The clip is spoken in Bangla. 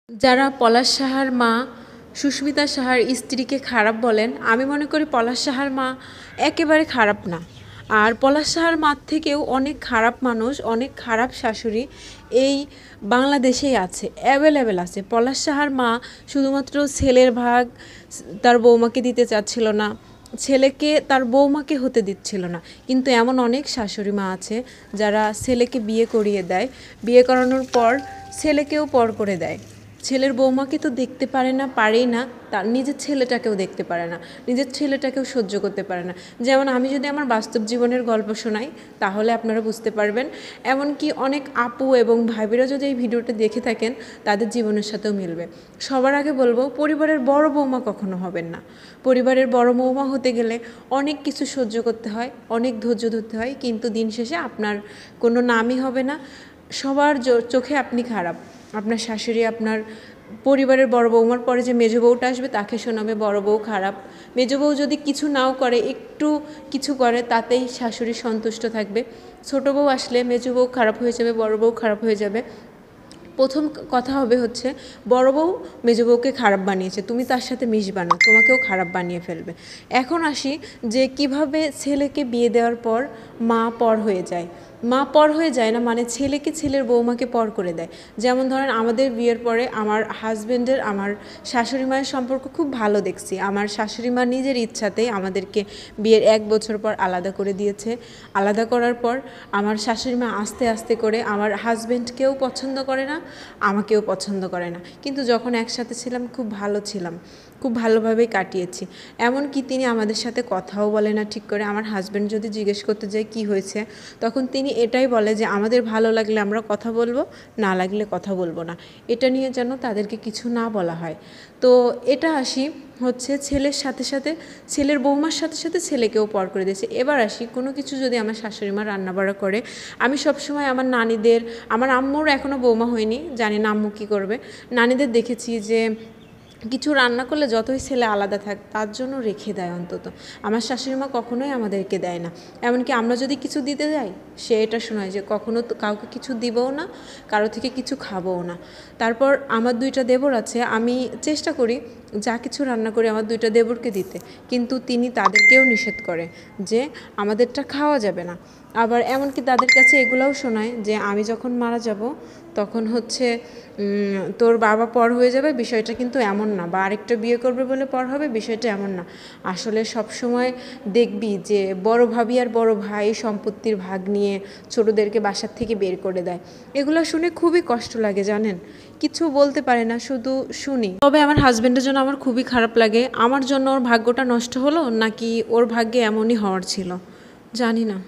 যারা পলাশ সাহার মা সুস্মিতা সাহার স্ত্রীকে খারাপ বলেন, আমি মনে করি পলাশ সাহার মা একেবারে খারাপ না। আর পলাশ সাহার মার থেকেও অনেক খারাপ মানুষ, অনেক খারাপ শাশুড়ি এই বাংলাদেশেই আছে, অ্যাভেলেবেল আছে। পলাশ সাহার মা শুধুমাত্র ছেলের ভাগ তার বৌমাকে দিতে চাচ্ছিল না, ছেলেকে তার বৌমাকে হতে দিচ্ছিল না। কিন্তু এমন অনেক শাশুড়ি মা আছে যারা ছেলেকে বিয়ে করিয়ে দেয়, বিয়ে করানোর পর ছেলেকেও পর করে দেয়। ছেলের বৌমাকে তো দেখতে পারে না, পারেই না, তার নিজের ছেলেটাকেও দেখতে পারে না, নিজের ছেলেটাকেও সহ্য করতে পারে না। যেমন আমি যদি আমার বাস্তব জীবনের গল্প শোনাই তাহলে আপনারা বুঝতে পারবেন। এমনকি অনেক আপু এবং ভাইবেরা যদি এই ভিডিওটা দেখে থাকেন তাদের জীবনের সাথেও মিলবে। সবার আগে বলবো, পরিবারের বড় বৌমা কখনো হবেন না। পরিবারের বড় বৌমা হতে গেলে অনেক কিছু সহ্য করতে হয়, অনেক ধৈর্য ধরতে হয়, কিন্তু দিন শেষে আপনার কোনো নামই হবে না। সবার চোখে আপনি খারাপ। আপনার শাশুড়ি আপনার পরিবারের বড় বৌমার পরে যে মেজ বউটা আসবে তাকে শোনাবে বড় বউ খারাপ। মেজ বউ যদি কিছু নাও করে, একটু কিছু করে, তাতেই শাশুড়ি সন্তুষ্ট থাকবে। ছোট বউ আসলে মেজ বউ খারাপ হয়ে যাবে, বড় বউ খারাপ হয়ে যাবে। প্রথম কথা হবে হচ্ছে, বড় বউ মেজ বউকে খারাপ বানিয়েছে, তুমি তার সাথে মিশবা না, তোমাকেও খারাপ বানিয়ে ফেলবে। এখন আসি যে কিভাবে ছেলেকে বিয়ে দেওয়ার পর মা পর হয়ে যায়। মা পর হয়ে যায় না মানে ছেলেকে ছেলের বৌমাকে পর করে দেয়। যেমন ধরেন, আমাদের বিয়ের পরে আমার হাজব্যান্ডের আমার শাশুড়ি মায়ের সম্পর্ক খুব ভালো দেখছি। আমার শাশুড়ি মা নিজের ইচ্ছাতেই আমাদেরকে বিয়ের 1 বছর পর আলাদা করে দিয়েছে। আলাদা করার পর আমার শাশুড়ি মা আস্তে আস্তে করে আমার হাজব্যান্ডকেও পছন্দ করে না, আমাকেও পছন্দ করে না। কিন্তু যখন একসাথে ছিলাম খুব ভালো ছিলাম, খুব ভালোভাবেই কাটিয়েছি। এমনকি তিনি আমাদের সাথে কথাও বলে না ঠিক করে। আমার হাজব্যান্ড যদি জিজ্ঞেস করতে যায় কী হয়েছে, তখন তিনি এটাই বলে যে আমাদের ভালো লাগলে আমরা কথা বলবো, না লাগলে কথা বলবো না। এটা নিয়ে যেন তাদেরকে কিছু না বলা হয়। তো এটা আসি হচ্ছে ছেলের সাথে সাথে, ছেলের বৌমার সাথে সাথে ছেলেকেও পর করে দিয়েছে। এবার আসি, কোনো কিছু যদি আমার শাশুড়ি মা রান্নাবাড়া করে, আমি সবসময় আমার নানিদের, আমার আম্মুর এখনও বৌমা হয়নি, জানি না আম্মু কী করবে, নানিদের দেখেছি যে কিছু রান্না করলে যতই ছেলে আলাদা থাক তার জন্য রেখে দেয় অন্তত। আমার শাশুড়ি মা কখনোই আমাদেরকে দেয় না। এমনকি আমরা যদি কিছু দিতে যাই, সে এটা শোনায় যে কখনো তো কাউকে কিছু দিবও না, কারো থেকে কিছু খাবও না। তারপর আমার 2টা দেবর আছে, আমি চেষ্টা করি যা কিছু রান্না করি আমার 2টা দেবরকে দিতে, কিন্তু তিনি তাদেরকেও নিষেধ করে যে আমাদেরটা খাওয়া যাবে না। আবার এমনকি তাদের কাছে এগুলাও শোনায় যে আমি যখন মারা যাব তখন হচ্ছে তোর বাবা পর হয়ে যাবে, বিষয়টা কিন্তু এমন না, বা আরেকটা বিয়ে করবে বলে পর হবে, বিষয়টা এমন না। আসলে সবসময় দেখবি যে বড় ভাবি আর বড় ভাই সম্পত্তির ভাগ নিয়ে ছোটদেরকে বাসার থেকে বের করে দেয়। এগুলো শুনে খুবই কষ্ট লাগে জানেন, কিছু বলতে পারে না, শুধু শুনি। তবে আমার হাজব্যান্ডের জন্য আমার খুবই খারাপ লাগে। আমার জন্য ওর ভাগ্যটা নষ্ট হলো নাকি ওর ভাগ্যে এমনই হওয়ার ছিল, জানি না।